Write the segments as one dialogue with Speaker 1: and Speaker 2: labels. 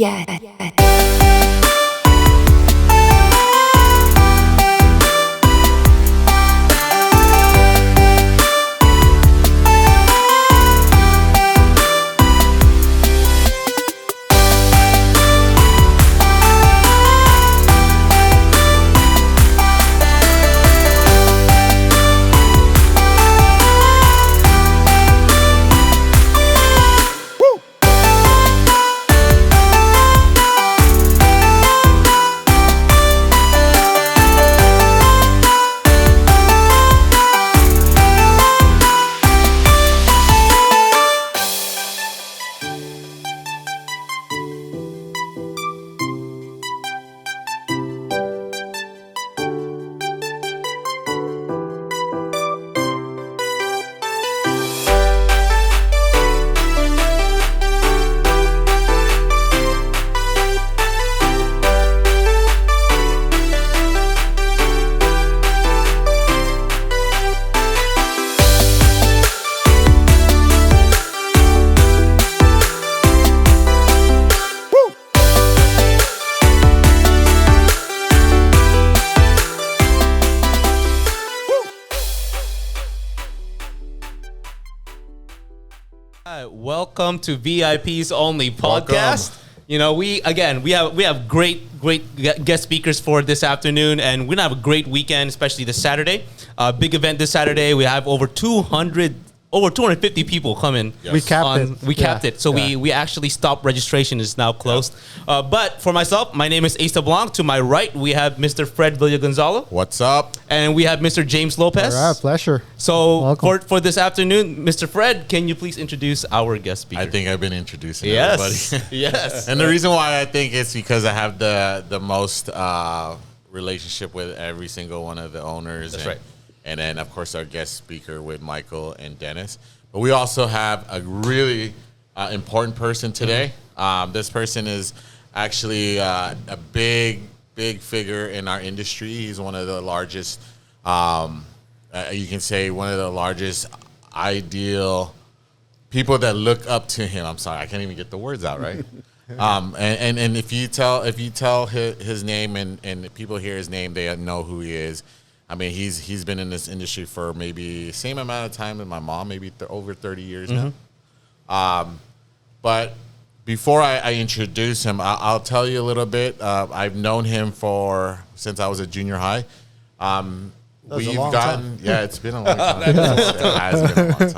Speaker 1: Yeah.
Speaker 2: Welcome to VIPs Only podcast. You know, we have great guest speakers for this afternoon, and we're gonna have a great weekend, especially this Saturday. Big event this Saturday. We have over 250 people coming.
Speaker 3: Yes. We capped
Speaker 2: it. So we actually stopped registration. It's now closed. But for myself, my name is Tablang. To my right, we have Mr. Fred Villagonzalo.
Speaker 4: What's up?
Speaker 2: And we have Mr. James Lopez.
Speaker 3: All right, pleasure.
Speaker 2: So for this afternoon, Mr. Fred, can you please introduce our guest speaker?
Speaker 4: I think I've been introducing everybody.
Speaker 2: Yes.
Speaker 4: And the reason why I think it's because I have the most relationship with every single one of the owners.
Speaker 2: That's right.
Speaker 4: And then, of course, our guest speaker with Michael and Dennis. But we also have a really important person today. This person is actually a big figure in our industry. He's one of the largest, you can say one of the largest ideal people that look up to him. I'm sorry, I can't even get the words out right. And if you tell his name and people hear his name, they know who he is. I mean, he's been in this industry for maybe the same amount of time as my mom, maybe over 30 years now. But before I introduce him, I'll tell you a little bit. I've known him since I was at junior high. It's been a long time. It has been a long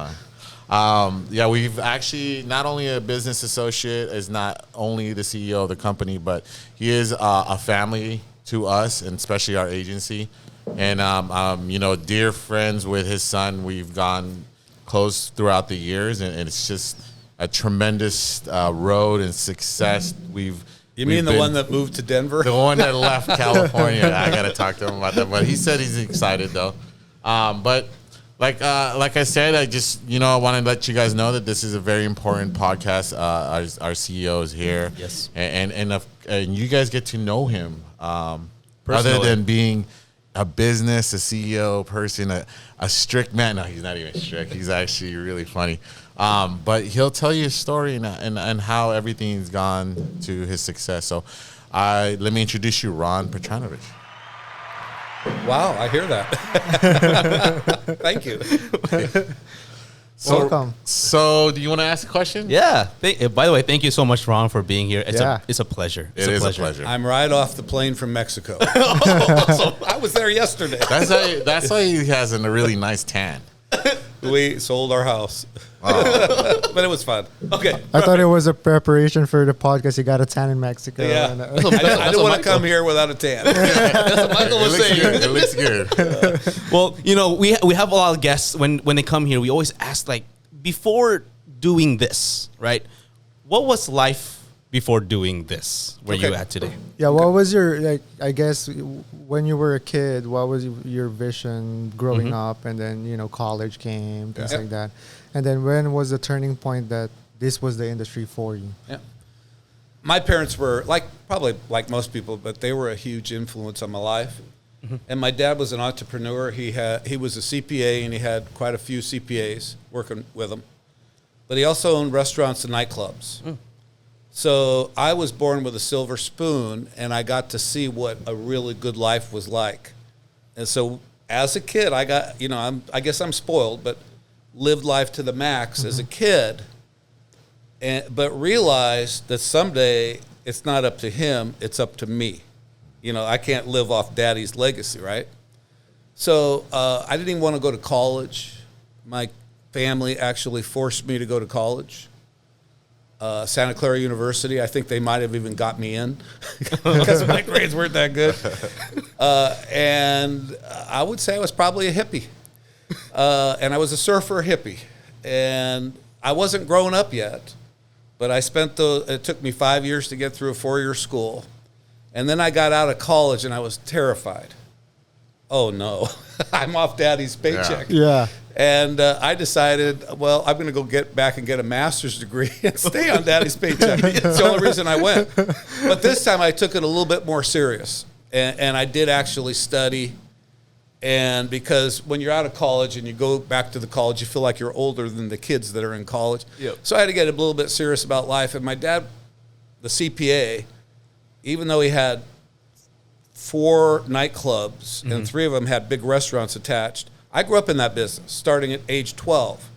Speaker 4: time. We've actually not only a business associate, is not only the CEO of the company, but he is a family to us, and especially our agency. And, dear friends with his son. We've gone close throughout the years, and it's just a tremendous road and success.
Speaker 5: You mean the one that moved to Denver?
Speaker 4: The one that left California. I got to talk to him about that. But he said he's excited, though. But like I said, I just, I want to let you guys know that this is a very important podcast. Our CEO is here.
Speaker 2: Yes.
Speaker 4: And you guys get to know him. Other than being a business, a CEO person, a strict man. No, he's not even strict. He's actually really funny. But he'll tell you his story and how everything's gone to his success. So let me introduce you, Ron Petranovich.
Speaker 5: Wow, I hear that. Thank you.
Speaker 3: Welcome.
Speaker 4: So do you want to ask a question?
Speaker 2: Yeah. By the way, thank you so much, Ron, for being here. It's a pleasure.
Speaker 4: It is a pleasure.
Speaker 5: I'm right off the plane from Mexico. I was there yesterday.
Speaker 4: That's why he has a really nice tan.
Speaker 5: We sold our house. But it was fun. Okay.
Speaker 3: I thought it was a preparation for the podcast. You got a tan in Mexico.
Speaker 5: Yeah. I didn't want to come here without a tan. That's what Michael was saying.
Speaker 4: It looks good.
Speaker 2: Well, we have a lot of guests when they come here. We always ask, like, before doing this, right? What was life before doing this where you at today?
Speaker 3: Yeah, what was your, I guess, when you were a kid, what was your vision growing up? And then, college came, things like that. And then when was the turning point that this was the industry for you?
Speaker 5: Yeah. My parents were, probably like most people, but they were a huge influence on my life. Mm-hmm. And my dad was an entrepreneur. He was a CPA, and he had quite a few CPAs working with him. But he also owned restaurants and nightclubs. Mm. So I was born with a silver spoon, and I got to see what a really good life was like. And so as a kid, I got, I guess I'm spoiled, but lived life to the max as a kid, but realized that someday it's not up to him, it's up to me. I can't live off daddy's legacy, right? So I didn't even want to go to college. My family actually forced me to go to college. Santa Clara University, I think they might have even got me in because my grades weren't that good. And I would say I was probably a hippie. And I was a surfer hippie. And I wasn't grown up yet, but it took me 5 years to get through a 4-year school. And then I got out of college and I was terrified. Oh no, I'm off daddy's paycheck.
Speaker 3: Yeah.
Speaker 5: And I decided, well, I'm going to go get back and get a master's degree and stay on daddy's paycheck. It's the only reason I went. But this time I took it a little bit more serious. And I did actually study. And because when you're out of college and you go back to the college, you feel like you're older than the kids that are in college.
Speaker 2: Yep.
Speaker 5: So I had to get a little bit serious about life. And my dad, the CPA, even though he had 4 nightclubs and 3 of them had big restaurants attached, I grew up in that business starting at age 12.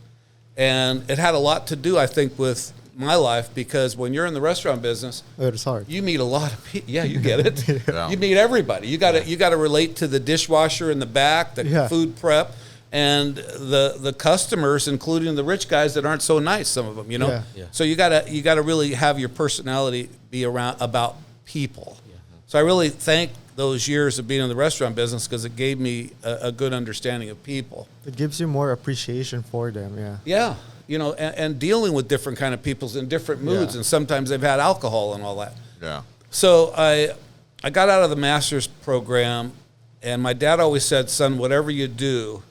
Speaker 5: And it had a lot to do, I think, with my life, because when you're in the restaurant business,
Speaker 3: It's hard.
Speaker 5: you meet a lot of people. Yeah, you get it.
Speaker 4: Yeah.
Speaker 5: You meet everybody. You got to relate to the dishwasher in the back, the food prep, and the customers, including the rich guys that aren't so nice. Some of them,
Speaker 3: Yeah.
Speaker 2: Yeah.
Speaker 5: So you gotta really have your personality be about people. Yeah. So I really thank those years of being in the restaurant business because it gave me a good understanding of people.
Speaker 3: It gives you more appreciation for them. Yeah.
Speaker 5: Yeah, and dealing with different kind of peoples in different moods, and sometimes they've had alcohol and all that.
Speaker 4: Yeah.
Speaker 5: So I got out of the master's program, and my dad always said, son, whatever you do,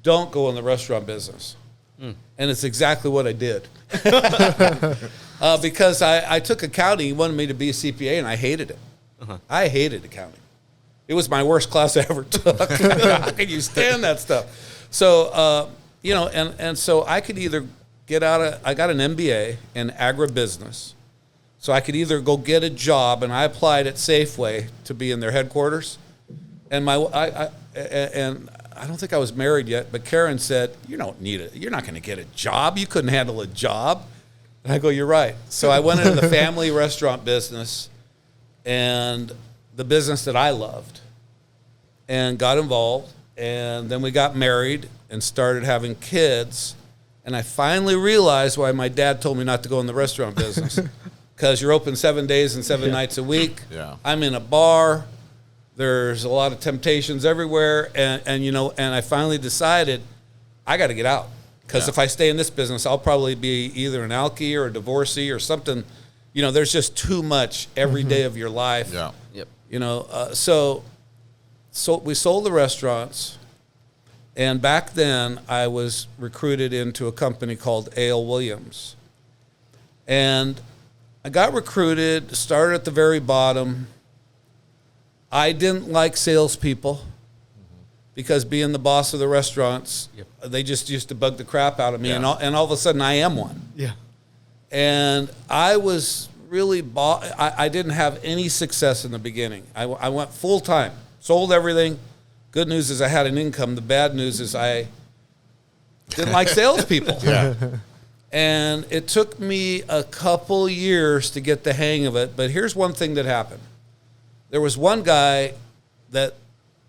Speaker 5: don't go in the restaurant business. And it's exactly what I did. Because I took accounting. He wanted me to be a CPA, and I hated it. I hated accounting. It was my worst class I ever took. How can you stand that stuff? So, and so I could either I got an MBA in agribusiness. So I could either go get a job, and I applied at Safeway to be in their headquarters. And I don't think I was married yet, but Karen said, you don't need it. You're not going to get a job. You couldn't handle a job. And I go, you're right. So I went into the family restaurant business, and the business that I loved, and got involved. And then we got married and started having kids. And I finally realized why my dad told me not to go in the restaurant business. Because you're open 7 days and 7 nights a week.
Speaker 4: Yeah.
Speaker 5: I'm in a bar. There's a lot of temptations everywhere. And I finally decided I got to get out. Because if I stay in this business, I'll probably be either an alkie or a divorcee or something. There's just too much every day of your life.
Speaker 4: Yeah.
Speaker 2: Yep.
Speaker 5: So we sold the restaurants. And back then, I was recruited into a company called A.L. Williams. And I got recruited, started at the very bottom. I didn't like salespeople because being the boss of the restaurants, they just used to bug the crap out of me.
Speaker 4: Yeah.
Speaker 5: And all of a sudden, I am one.
Speaker 3: Yeah.
Speaker 5: And I was really I didn't have any success in the beginning. I went full time, sold everything. Good news is I had an income. The bad news is I didn't like salespeople.
Speaker 4: Yeah.
Speaker 5: And it took me a couple years to get the hang of it. But here's one thing that happened. There was one guy that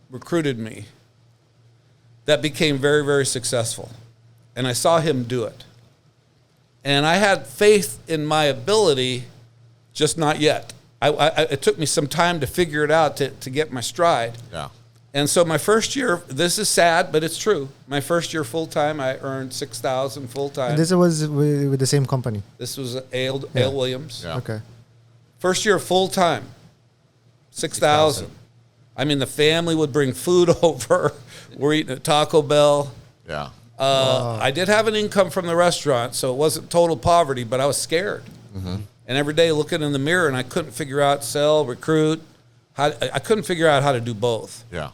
Speaker 5: recruited me that became very, very successful. And I saw him do it. And I had faith in my ability, just not yet. It took me some time to figure it out to get my stride.
Speaker 4: Yeah.
Speaker 5: And so my first year, this is sad, but it's true. My first year full-time, I earned $6,000 full-time.
Speaker 3: And this was with the same company.
Speaker 5: This was A.L. Williams.
Speaker 4: Yeah.
Speaker 3: Okay.
Speaker 5: First year full-time, $6,000. I mean, the family would bring food over. We're eating at Taco Bell.
Speaker 4: Yeah.
Speaker 5: I did have an income from the restaurant, so it wasn't total poverty, but I was scared. And every day looking in the mirror, and I couldn't figure out sell, recruit. I couldn't figure out how to do both.
Speaker 4: Yeah.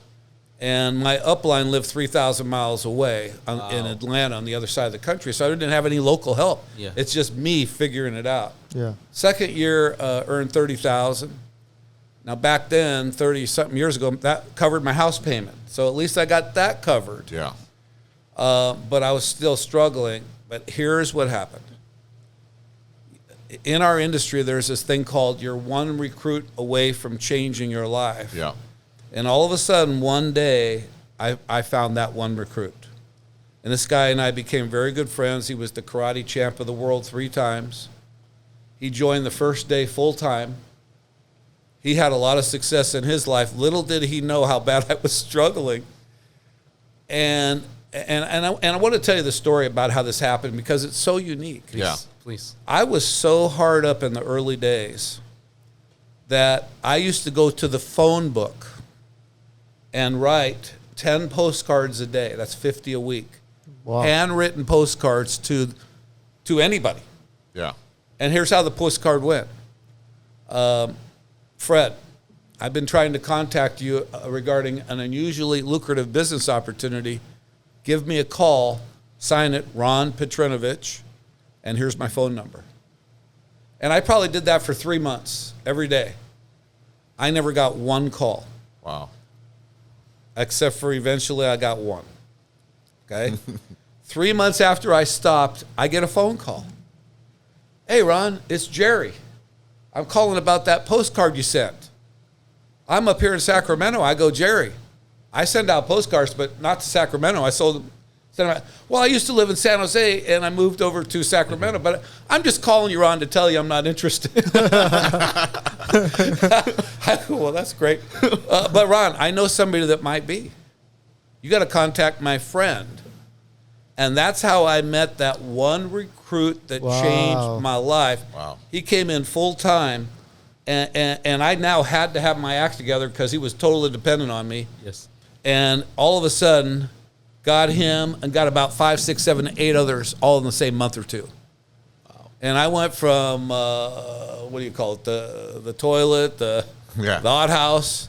Speaker 5: And my upline lived 3,000 miles away in Atlanta on the other side of the country. So I didn't have any local help.
Speaker 2: Yeah.
Speaker 5: It's just me figuring it out.
Speaker 3: Yeah.
Speaker 5: Second year, earned 30,000. Now back then, 30-something years ago, that covered my house payment. So at least I got that covered.
Speaker 4: Yeah.
Speaker 5: But I was still struggling. But here's what happened. In our industry, there's this thing called you're one recruit away from changing your life.
Speaker 4: Yeah.
Speaker 5: And all of a sudden, one day, I found that one recruit. And this guy and I became very good friends. He was the karate champ of the world 3 times. He joined the first day full time. He had a lot of success in his life. Little did he know how bad I was struggling. And I want to tell you the story about how this happened because it's so unique.
Speaker 4: Yeah.
Speaker 2: Please.
Speaker 5: I was so hard up in the early days that I used to go to the phone book and write 10 postcards a day. That's 50 a week.
Speaker 3: Wow.
Speaker 5: Handwritten postcards to anybody.
Speaker 4: Yeah.
Speaker 5: And here's how the postcard went. Fred, I've been trying to contact you regarding an unusually lucrative business opportunity. Give me a call. Sign it, Ron Petrinovich, and here's my phone number. And I probably did that for 3 months, every day. I never got one call.
Speaker 4: Wow.
Speaker 5: Except for eventually I got one. Okay? 3 months after I stopped, I get a phone call. Hey, Ron, it's Jerry. I'm calling about that postcard you sent. I'm up here in Sacramento. I go, Jerry, I send out postcards, but not to Sacramento. I sent them out. Well, I used to live in San Jose, and I moved over to Sacramento, but I'm just calling you, Ron, to tell you I'm not interested. Well, that's great. But, Ron, I know somebody that might be. You got to contact my friend. And that's how I met that one recruit that changed my life.
Speaker 4: Wow.
Speaker 5: He came in full time, and I now had to have my act together because he was totally dependent on me.
Speaker 2: Yes.
Speaker 5: And all of a sudden, got him and got about 5, 6, 7, 8 others all in the same month or two. Wow. And I went from, what do you call it, the toilet, the outhouse,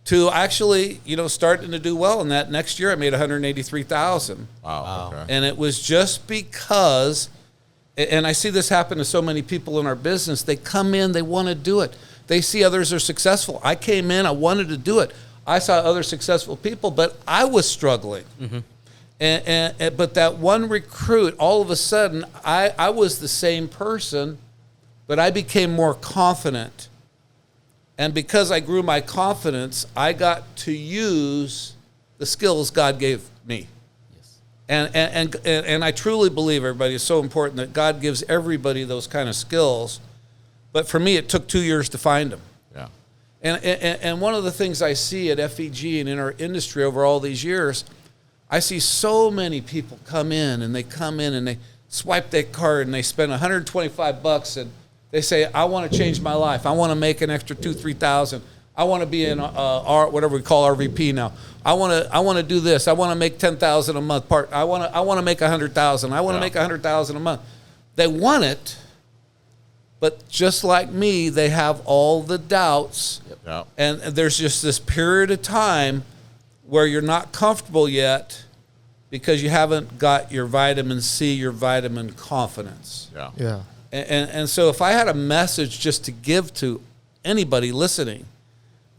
Speaker 5: to actually, starting to do well. And that next year I made $183,000.
Speaker 4: Wow. Okay.
Speaker 5: And it was just because, and I see this happen to so many people in our business, they come in, they want to do it. They see others are successful. I came in, I wanted to do it. I saw other successful people, but I was struggling. Mm-hmm. But that one recruit, all of a sudden, I was the same person, but I became more confident. And because I grew my confidence, I got to use the skills God gave me. Yes. And I truly believe, everybody, it's so important that God gives everybody those kind of skills. But for me, it took 2 years to find them.
Speaker 4: Yeah.
Speaker 5: And one of the things I see at FEG and in our industry over all these years, I see so many people come in and they swipe their card and they spend $125 and they say, I want to change my life. I want to make an extra $2,000, $3,000. I want to be in whatever we call RVP now. I want to do this. I want to make $10,000 a month. I want to make $100,000. I want to make $100,000 a month. They want it, but just like me, they have all the doubts.
Speaker 4: Yep.
Speaker 5: And there's just this period of time where you're not comfortable yet because you haven't got your vitamin C, your vitamin confidence.
Speaker 4: Yeah.
Speaker 3: Yeah.
Speaker 5: And so if I had a message just to give to anybody listening,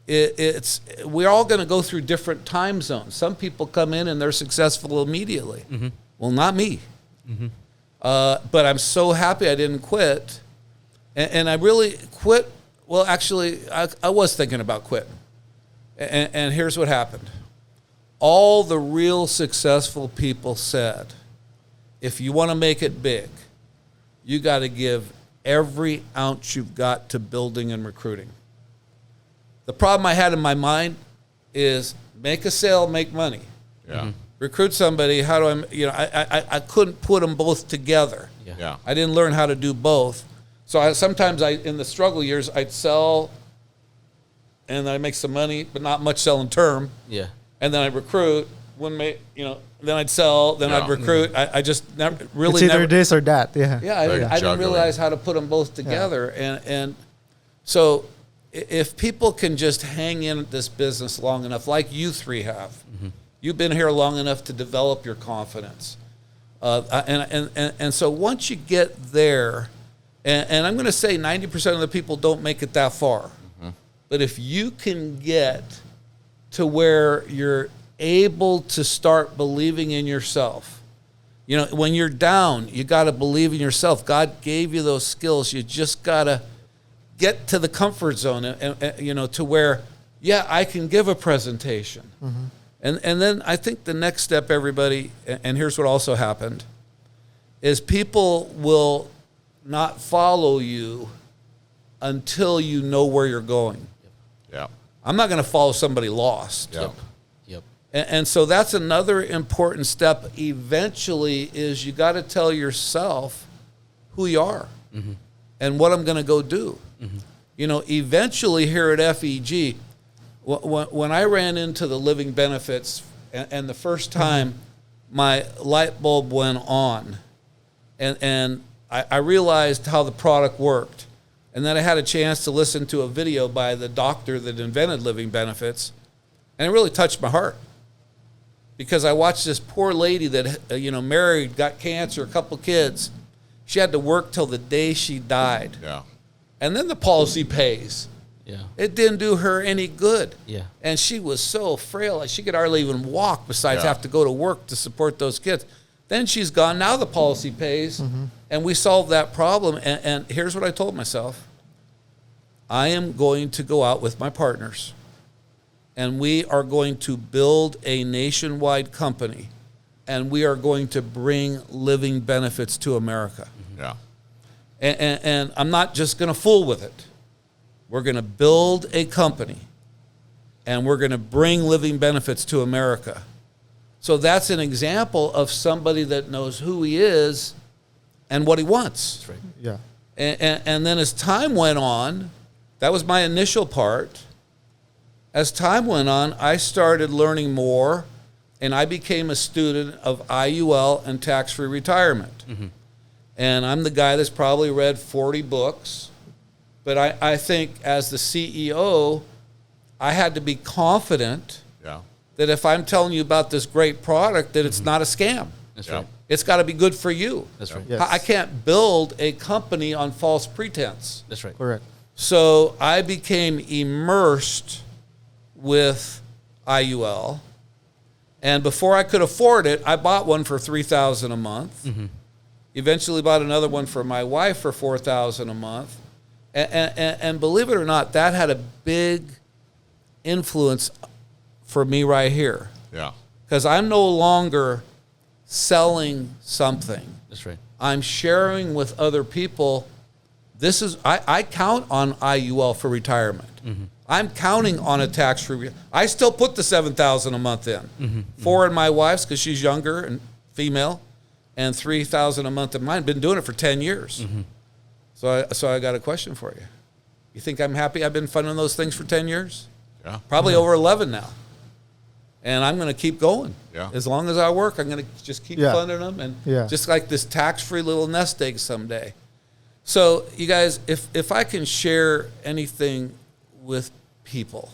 Speaker 5: it's we're all going to go through different time zones. Some people come in and they're successful immediately. Mm-hmm. Well, not me. Mm-hmm. But I'm so happy I didn't quit. And I really quit. Well, actually, I was thinking about quitting. And here's what happened. All the real successful people said, if you want to make it big, you got to give every ounce you've got to building and recruiting. The problem I had in my mind is make a sale, make money.
Speaker 4: Yeah.
Speaker 2: Mm-hmm.
Speaker 5: Recruit somebody. How do I couldn't put them both together.
Speaker 4: Yeah.
Speaker 5: I didn't learn how to do both. So sometimes in the struggle years, I'd sell and I'd make some money, but not much selling term.
Speaker 2: Yeah.
Speaker 5: And then I'd recruit, then I'd sell, then I'd recruit. I just never really
Speaker 3: It's either this or that. Yeah.
Speaker 5: Yeah, I didn't realize how to put them both together. And so if people can just hang in this business long enough, like you three have, you've been here long enough to develop your confidence. And so once you get there, and I'm going to say 90% of the people don't make it that far. But if you can get to where you're able to start believing in yourself, you know, when you're down, you got to believe in yourself. God gave you those skills. You just got to get to the comfort zone, and you know, to where, yeah, I can give a presentation. And then I think the next step, everybody, and here's what also happened, is people will not follow you until you know where you're going.
Speaker 4: Yeah.
Speaker 5: I'm not going to follow somebody lost.
Speaker 4: Yep.
Speaker 5: And so that's another important step eventually, is you got to tell yourself who you are and what I'm going to go do. You know, eventually here at FEG, when I ran into the living benefits, and the first time my light bulb went on, and I realized how the product worked, and then I had a chance to listen to a video by the doctor that invented living benefits, and it really touched my heart. Because I watched this poor lady that, you know, married, got cancer, a couple kids. She had to work till the day she died.
Speaker 4: Yeah.
Speaker 5: And then the policy pays.
Speaker 2: Yeah.
Speaker 5: It didn't do her any good.
Speaker 2: Yeah.
Speaker 5: And she was so frail, she could hardly even walk, besides
Speaker 4: Yeah.
Speaker 5: have to go to work to support those kids. Then she's gone. Now the policy pays, and we solved that problem. And here's what I told myself. I am going to go out with my partners, and we are going to build a nationwide company, and we are going to bring living benefits to America.
Speaker 4: Yeah.
Speaker 5: And I'm not just going to fool with it. We're going to build a company, and we're going to bring living benefits to America. So that's an example of somebody that knows who he is and what he wants.
Speaker 2: That's right.
Speaker 3: Yeah.
Speaker 5: And then as time went on, that was my initial part. As time went on, I started learning more, and I became a student of IUL and tax-free retirement. And I'm the guy that's probably read 40 books. But I think as the CEO, I had to be confident that if I'm telling you about this great product, that it's not a scam.
Speaker 2: That's right.
Speaker 5: It's got to be good for you.
Speaker 2: That's right.
Speaker 3: Yes.
Speaker 5: I can't build a company on false pretense.
Speaker 2: That's right.
Speaker 3: Correct.
Speaker 5: So I became immersed with IUL. And before I could afford it, I bought one for $3,000 a month. Eventually bought another one for my wife for $4,000 a month. And believe it or not, that had a big influence for me right here.
Speaker 4: Yeah.
Speaker 5: Because I'm no longer selling something.
Speaker 2: That's right.
Speaker 5: I'm sharing with other people. This is, I count on IUL for retirement. I'm counting on a tax-free. I still put the $7,000 a month in. 4 in my wife's because she's younger and female, and $3,000 a month in mine. Been doing it for 10 years. So I got a question for you. You think I'm happy I've been funding those things for 10 years?
Speaker 4: Yeah.
Speaker 5: Probably over 11 now. And I'm going to keep going.
Speaker 4: Yeah.
Speaker 5: As long as I work, I'm going to just keep funding them, and just like this tax-free little nest egg someday. So you guys, if I can share anything with people,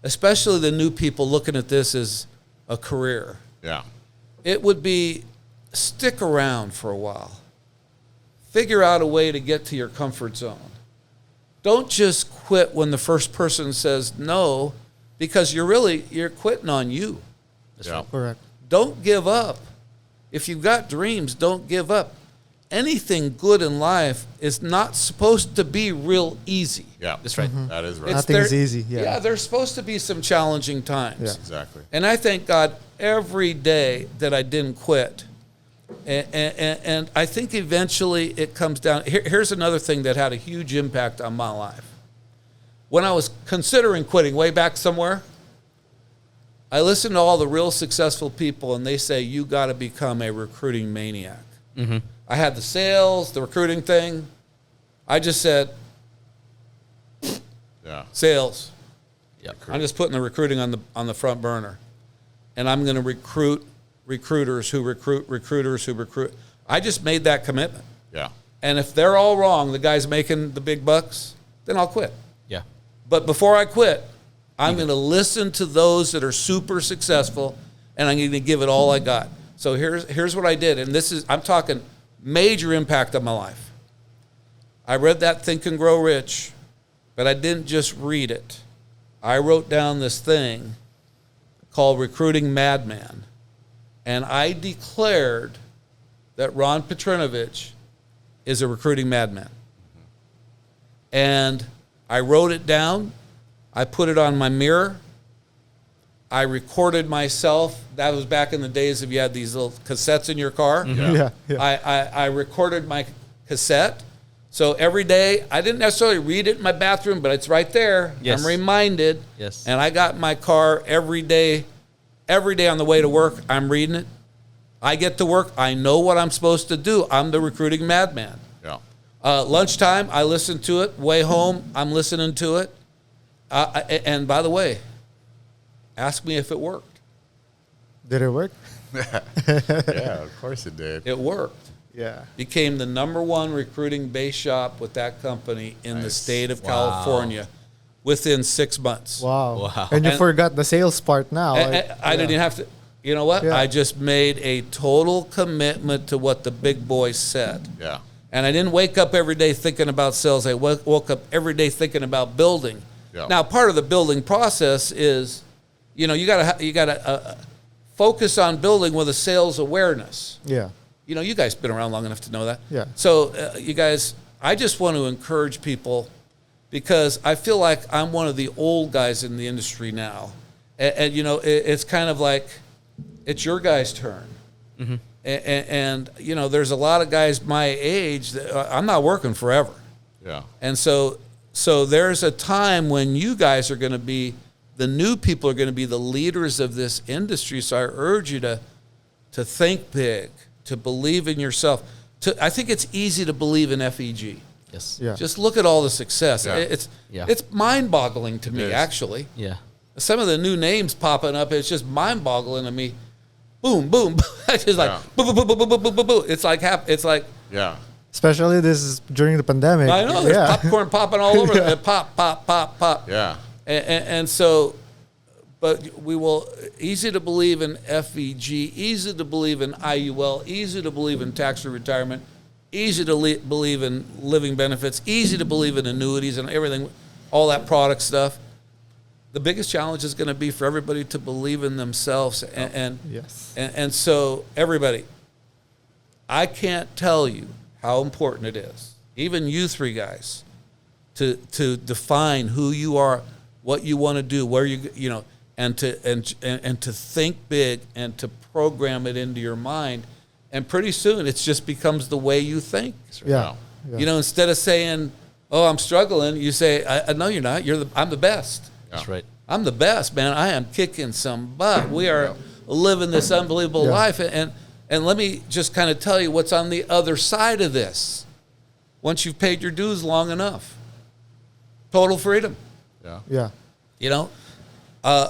Speaker 5: especially the new people looking at this as a career,
Speaker 4: Yeah.
Speaker 5: it would be stick around for a while. Figure out a way to get to your comfort zone. Don't just quit when the first person says no, because you're quitting on you.
Speaker 2: That's
Speaker 4: Yeah.
Speaker 2: right.
Speaker 3: Correct.
Speaker 5: Don't give up. If you've got dreams, don't give up. Anything good in life is not supposed to be real easy.
Speaker 4: Yeah.
Speaker 2: That's right.
Speaker 4: That is right.
Speaker 3: Nothing is easy, yeah.
Speaker 5: Yeah, there's supposed to be some challenging times.
Speaker 3: Yeah.
Speaker 4: Exactly.
Speaker 5: And I thank God every day that I didn't quit. And I think eventually it comes down. Here's another thing that had a huge impact on my life. When I was considering quitting way back somewhere, I listened to all the real successful people, and they say, you got to become a recruiting maniac. I had the sales, the recruiting thing. I just said,
Speaker 4: Yeah.
Speaker 5: sales.
Speaker 2: Yep.
Speaker 5: I'm just putting the recruiting on the front burner. And I'm going to recruit recruiters who recruit recruiters who recruit. I just made that commitment.
Speaker 4: Yeah.
Speaker 5: And if they're all wrong, the guy's making the big bucks, then I'll quit.
Speaker 2: Yeah.
Speaker 5: But before I quit, I'm going to listen to those that are super successful, and I'm going to give it all I got. So here's what I did, and I'm talking major impact on my life. I read that Think and Grow Rich, but I didn't just read it. I wrote down this thing called Recruiting Madman, and I declared that Ron Petrinovich is a recruiting madman. And I wrote it down. I put it on my mirror. I recorded myself. That was back in the days if you had these little cassettes in your car.
Speaker 3: Yeah.
Speaker 5: I recorded my cassette. So every day, I didn't necessarily read it in my bathroom, but it's right there.
Speaker 2: Yes.
Speaker 5: I'm reminded.
Speaker 2: Yes.
Speaker 5: And I got in my car every day on the way to work, I'm reading it. I get to work, I know what I'm supposed to do. I'm the recruiting madman.
Speaker 4: Yeah.
Speaker 5: Lunchtime, I listen to it. Way home, I'm listening to it. And by the way, ask me if it worked.
Speaker 3: Did it work?
Speaker 4: Yeah, of course it did.
Speaker 5: It worked.
Speaker 3: Yeah.
Speaker 5: Became the #1 recruiting base shop with that company in the state of
Speaker 2: Wow.
Speaker 5: California within 6 months.
Speaker 3: Wow. And you
Speaker 5: And-
Speaker 3: forgot the sales part now.
Speaker 5: I didn't have to. You know what?
Speaker 3: Yeah.
Speaker 5: I just made a total commitment to what the big boys said.
Speaker 4: Yeah.
Speaker 5: And I didn't wake up every day thinking about sales. I woke up every day thinking about building.
Speaker 4: Yeah.
Speaker 5: Now, part of the building process is, you gotta focus on building with a sales awareness.
Speaker 3: Yeah.
Speaker 5: You know, you guys been around long enough to know that.
Speaker 3: Yeah.
Speaker 5: So, you guys, I just want to encourage people because I feel like I'm one of the old guys in the industry now. And you know, it's kind of like, it's your guys' turn.
Speaker 2: Mm-hmm.
Speaker 5: And you know, there's a lot of guys my age that I'm not working forever.
Speaker 4: Yeah.
Speaker 5: And so there's a time when you guys are going to be, the new people are going to be the leaders of this industry. So I urge you to think big, to believe in yourself. I think it's easy to believe in FEG.
Speaker 2: Yes.
Speaker 3: Yeah.
Speaker 5: Just look at all the success.
Speaker 4: Yeah.
Speaker 5: It's mind-boggling to me,
Speaker 4: is.
Speaker 5: actually.
Speaker 2: Yeah.
Speaker 5: Some of the new names popping up, it's just mind-boggling to me. Boom, boom. It's just like,
Speaker 4: Yeah.
Speaker 5: boom, boom, boom, boom, boom, boom, boom, boom. It's like,
Speaker 4: Yeah.
Speaker 3: Especially this is during the pandemic.
Speaker 5: I know, there's
Speaker 3: Yeah.
Speaker 5: popcorn popping all over.
Speaker 3: Yeah.
Speaker 5: Pop, pop, pop, pop.
Speaker 4: Yeah.
Speaker 5: And so, but we will, easy to believe in FEG, easy to believe in IUL, easy to believe in tax-free retirement, easy to believe in living benefits, easy to believe in annuities and everything, all that product stuff. The biggest challenge is going to be for everybody to believe in themselves.
Speaker 3: Yes.
Speaker 5: And so, everybody, I can't tell you how important it is, even you three guys, to define who you are, what you want to do, where you know, and to think big and to program it into your mind. And pretty soon, it just becomes the way you think.
Speaker 3: Yeah. Yeah.
Speaker 5: You know, instead of saying, "Oh, I'm struggling," you say, "No, you're not. I'm the best.
Speaker 2: That's right.
Speaker 5: I'm the best, man. I am kicking some butt. We are living this unbelievable life." And let me just kind of tell you what's on the other side of this. Once you've paid your dues long enough, total freedom.
Speaker 4: Yeah.
Speaker 3: Yeah.
Speaker 5: You know,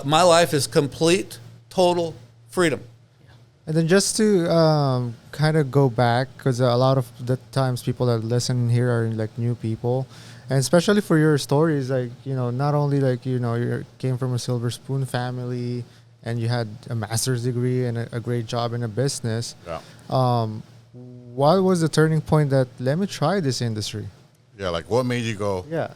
Speaker 5: my life is complete, total freedom.
Speaker 3: And then just to kind of go back, because a lot of the times people that listen here are like new people, and especially for your stories, like, you know, not only like, you know, you came from a silver spoon family and you had a master's degree and a great job in a business.
Speaker 4: Yeah.
Speaker 3: What was the turning point that let me try this industry?
Speaker 4: Yeah. Like, what made you go?
Speaker 3: Yeah.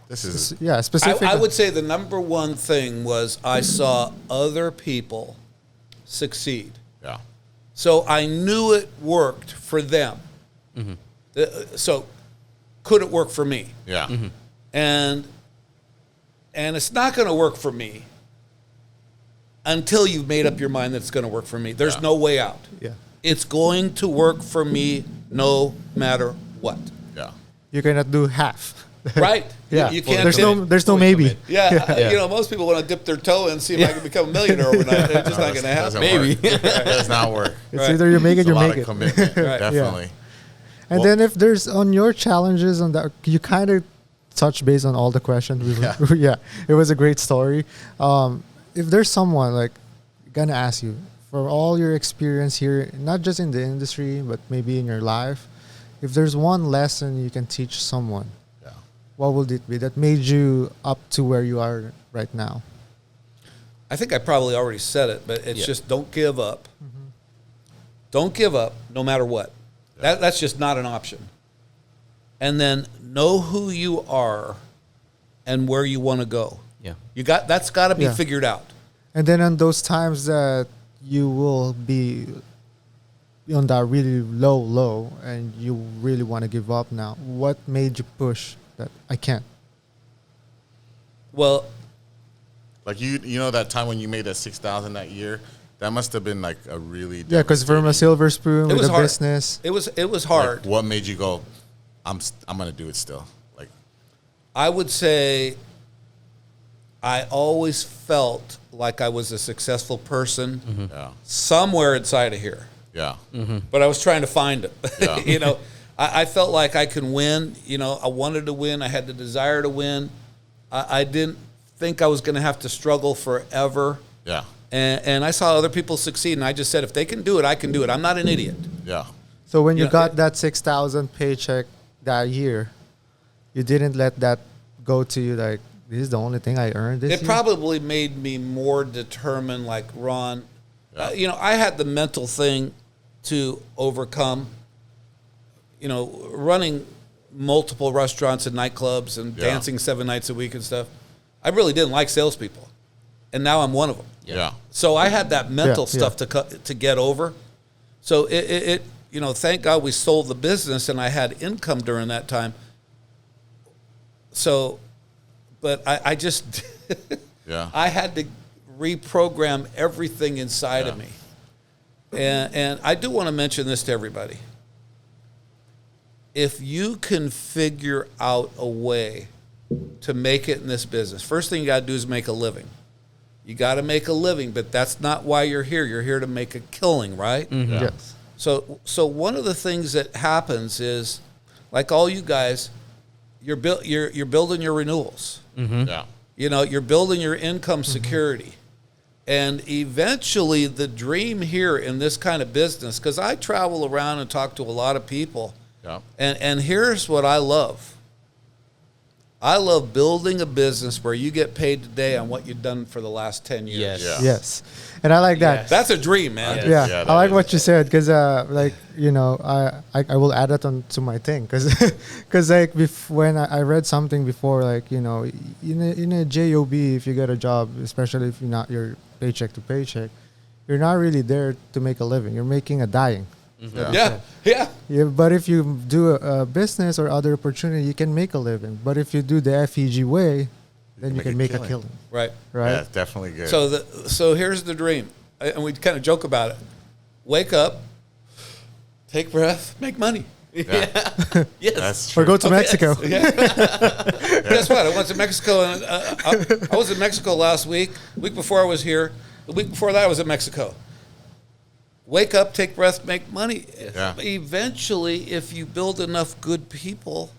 Speaker 4: This is.
Speaker 3: Yeah. Specifically.
Speaker 5: I would say the #1 thing was I saw other people succeed.
Speaker 4: Yeah.
Speaker 5: So I knew it worked for them.
Speaker 2: Mm-hmm.
Speaker 5: So could it work for me?
Speaker 4: Yeah.
Speaker 2: Mm-hmm.
Speaker 5: And it's not going to work for me until you've made up your mind that it's going to work for me. There's
Speaker 4: Yeah.
Speaker 5: no way out.
Speaker 3: Yeah.
Speaker 5: It's going to work for me no matter what.
Speaker 4: Yeah.
Speaker 3: You cannot do half.
Speaker 5: Right?
Speaker 3: Yeah.
Speaker 5: You can't.
Speaker 3: There's no maybe.
Speaker 5: Yeah.
Speaker 2: Yeah.
Speaker 5: You know, most people want to dip their toe in and see if I can become a millionaire overnight. It's just not going to happen.
Speaker 2: Maybe.
Speaker 4: It does not work.
Speaker 3: It's
Speaker 5: Right.
Speaker 3: either you make it
Speaker 4: It's a
Speaker 3: or
Speaker 4: lot
Speaker 3: make
Speaker 4: of
Speaker 3: it.
Speaker 4: commitment.
Speaker 5: Right.
Speaker 4: Definitely.
Speaker 3: And then if there's on your challenges on that, you kind of touch base on all the questions. Yeah, it was a great story. If there's someone like gonna ask you for all your experience here, not just in the industry, but maybe in your life, if there's one lesson you can teach someone,
Speaker 4: Yeah.
Speaker 3: what would it be that made you up to where you are right now?
Speaker 5: I think I probably already said it, but it's just don't give up. Don't give up no matter what. That's just not an option. And then know who you are and where you want to go.
Speaker 2: Yeah.
Speaker 5: That's got to be
Speaker 3: Yeah.
Speaker 5: figured out.
Speaker 3: And then on those times that you will be on that really low, and you really want to give up now, what made you push that I can't?
Speaker 5: Well,
Speaker 4: Like you know that time when you made that 6,000 that year, that must have been like a really
Speaker 3: Yeah, because from a silver spoon
Speaker 5: it
Speaker 3: with
Speaker 5: was
Speaker 3: a
Speaker 5: hard.
Speaker 3: business.
Speaker 5: It was hard.
Speaker 4: Like, what made you go? I'm gonna do it still. Like
Speaker 5: I would say I always felt like I was a successful person
Speaker 4: yeah,
Speaker 5: somewhere inside of here,
Speaker 4: yeah,
Speaker 5: but I was trying to find it.
Speaker 4: Yeah.
Speaker 5: You know, I felt like I could win. You know, I wanted to win. I had the desire to win. I didn't think I was going to have to struggle forever.
Speaker 4: yeah,
Speaker 5: And I saw other people succeed, and I just said, if they can do it, I can do it. I'm not an idiot.
Speaker 4: yeah.
Speaker 3: So when you
Speaker 5: Yeah,
Speaker 3: got that 6,000 paycheck that year, you didn't let that go to you like, this is the only thing I earned this
Speaker 5: It
Speaker 3: year?
Speaker 5: probably made me more determined, like Ron.
Speaker 4: Yeah.
Speaker 5: You know, I had the mental thing to overcome. You know, running multiple restaurants and nightclubs and
Speaker 4: Yeah.
Speaker 5: dancing 7 nights a week and stuff. I really didn't like salespeople, and now I'm one of them.
Speaker 4: Yeah.
Speaker 5: So I had that mental
Speaker 3: Yeah,
Speaker 5: stuff to get over. So it you know, thank God we sold the business and I had income during that time. So, but I just
Speaker 4: Yeah.
Speaker 5: I had to reprogram everything inside of
Speaker 4: Yeah.
Speaker 5: me. And I do want to mention this to everybody. If you can figure out a way to make it in this business, first thing you got to do is make a living. You got to make a living, but that's not why you're here. You're here to make a killing, right?
Speaker 4: Yeah.
Speaker 3: Yes.
Speaker 5: So one of the things that happens is, like all you guys, you're building your renewals.
Speaker 4: Yeah.
Speaker 5: You know, you're building your income security. And eventually the dream here in this kind of business, because I travel around and talk to a lot of people,
Speaker 4: Yeah.
Speaker 5: and here's what I love. I love building a business where you get paid today on what you've done for the last 10 years.
Speaker 2: Yes.
Speaker 4: Yeah.
Speaker 3: Yes. And I like that.
Speaker 2: Yes.
Speaker 5: That's a dream, man.
Speaker 2: Yes.
Speaker 3: Yeah,
Speaker 4: Yeah,
Speaker 3: I
Speaker 4: that
Speaker 3: like
Speaker 4: is-
Speaker 3: what you said because, like, you know, I will add that on to my thing because, like, when I read something before, like, you know, in a job, if you get a job, especially if you're not your paycheck to paycheck, you're not really there to make a living. You're making a dying.
Speaker 5: Yeah, yeah.
Speaker 3: Yeah, but if you do a business or other opportunity, you can make a living. But if you do the FEG way, then you can make a killing,
Speaker 5: Right.
Speaker 3: right?
Speaker 4: Yeah, it's definitely good.
Speaker 5: So here's the dream, and we kind of joke about it. Wake up, take breath, make money.
Speaker 4: yeah.
Speaker 5: Yes.
Speaker 4: That's true.
Speaker 3: Or go to Mexico.
Speaker 5: Guess what? I went to Mexico, and I was in Mexico last week. The week before I was here. The week before that I was in Mexico. Wake up, take breath, make money.
Speaker 4: Yeah.
Speaker 5: Eventually, if you build enough good people,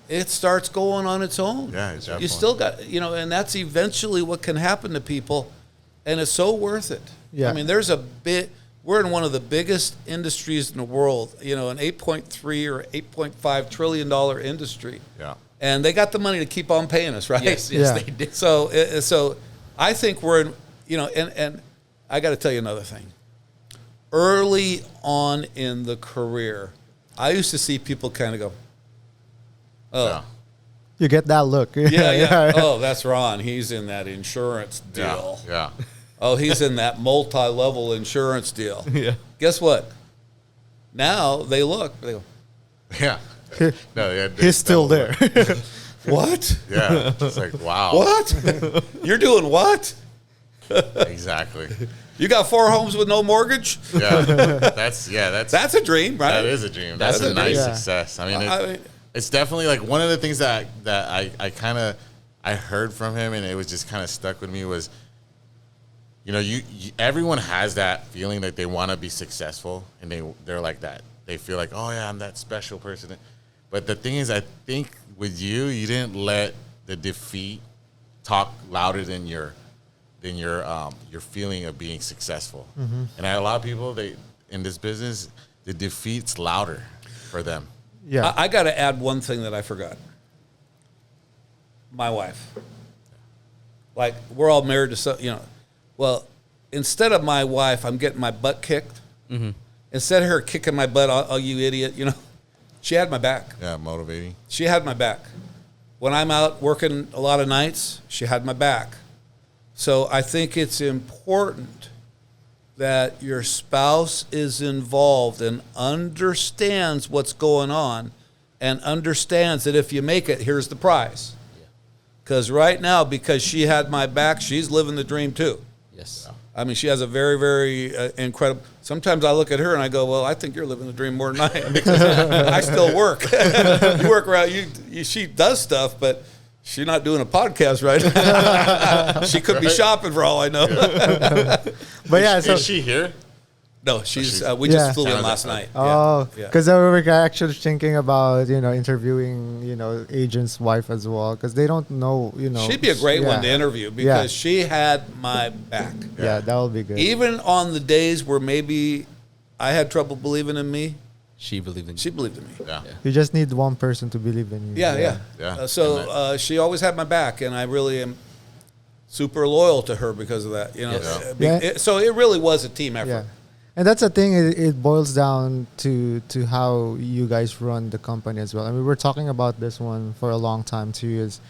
Speaker 5: it starts going on its own.
Speaker 4: Yeah, definitely.
Speaker 5: You still got, you know, and that's eventually what can happen to people, and it's so worth it.
Speaker 3: Yeah.
Speaker 5: I mean, we're in one of the biggest industries in the world, you know, an 8.3 or 8.5 trillion dollar industry.
Speaker 4: Yeah.
Speaker 5: And they got the money to keep on paying us, right?
Speaker 2: Yes,
Speaker 3: Yeah.
Speaker 2: they did.
Speaker 5: So I think we're in, you know, and I got to tell you another thing. Early on in the career, I used to see people kind of go, oh,
Speaker 4: Yeah.
Speaker 3: You get that look.
Speaker 5: yeah. Oh, that's Ron. He's in that insurance
Speaker 4: Yeah.
Speaker 5: deal.
Speaker 4: Yeah.
Speaker 5: Oh, he's in that multi-level insurance deal.
Speaker 2: Yeah.
Speaker 5: Guess what? Now they look, they go,
Speaker 4: Yeah. No, yeah,
Speaker 3: He's still there.
Speaker 5: what?
Speaker 4: Yeah. It's like, wow.
Speaker 5: What? You're doing what?
Speaker 4: Exactly.
Speaker 5: You got 4 homes with no mortgage?
Speaker 4: Yeah. That's
Speaker 5: That's a dream, right?
Speaker 4: that is a dream. That's
Speaker 5: That's
Speaker 4: a
Speaker 5: a
Speaker 4: nice
Speaker 3: dream.
Speaker 4: success. I mean,
Speaker 5: I mean-
Speaker 4: it's definitely like one of the things that I kind of I heard from him, and it was just kind of stuck with me was, you know, you everyone has that feeling that they want to be successful, and they're like that. They feel like, oh yeah, I'm that special person. But the thing is, I think with you didn't let the defeat talk louder than your feeling of being successful.
Speaker 3: Mm-hmm.
Speaker 4: And a lot of people, in this business, the defeat's louder for them.
Speaker 3: Yeah.
Speaker 5: I got to add one thing that I forgot. my wife. Like, we're all married to some, well, instead of my wife, I'm getting my butt kicked. Mm-hmm. Instead of her kicking my butt, oh, you idiot, she had my back.
Speaker 4: Yeah, motivating.
Speaker 5: She had my back. When I'm out working a lot of nights, she had my back. So I think it's important that your spouse is involved and understands what's going on and understands that if you make it, here's the prize. Because right now, because she had my back, she's living the dream too.
Speaker 2: Yes.
Speaker 5: I mean, she has a very, very incredible. Sometimes I look at her and I go, "Well, I think you're living the dream more than I am because I still work. You work around you. She does stuff, but she's not doing a podcast right. She could be shopping for all I know.
Speaker 3: But yeah, so
Speaker 4: Is she here?
Speaker 5: No, she's. We
Speaker 3: Yeah.
Speaker 5: just flew in last night.
Speaker 3: oh,
Speaker 5: Yeah.
Speaker 3: because I was actually thinking about interviewing agent's wife as well, because they don't know
Speaker 5: She'd be a great one to
Speaker 3: Yeah.
Speaker 5: interview because she had my back.
Speaker 3: Yeah, that would be good.
Speaker 5: Even on the days where maybe I had trouble believing in me,
Speaker 2: She believed in
Speaker 5: she believed in me.
Speaker 4: Yeah.
Speaker 3: You just need one person to believe in you.
Speaker 5: Yeah.
Speaker 4: Yeah.
Speaker 5: So she always had my back, and I really am super loyal to her because of that.
Speaker 2: Yes.
Speaker 3: Yeah.
Speaker 5: So it really was a team effort.
Speaker 3: Yeah. And that's the thing. It boils down to how you guys run the company as well. I mean, we're talking about this one for a long time too. Is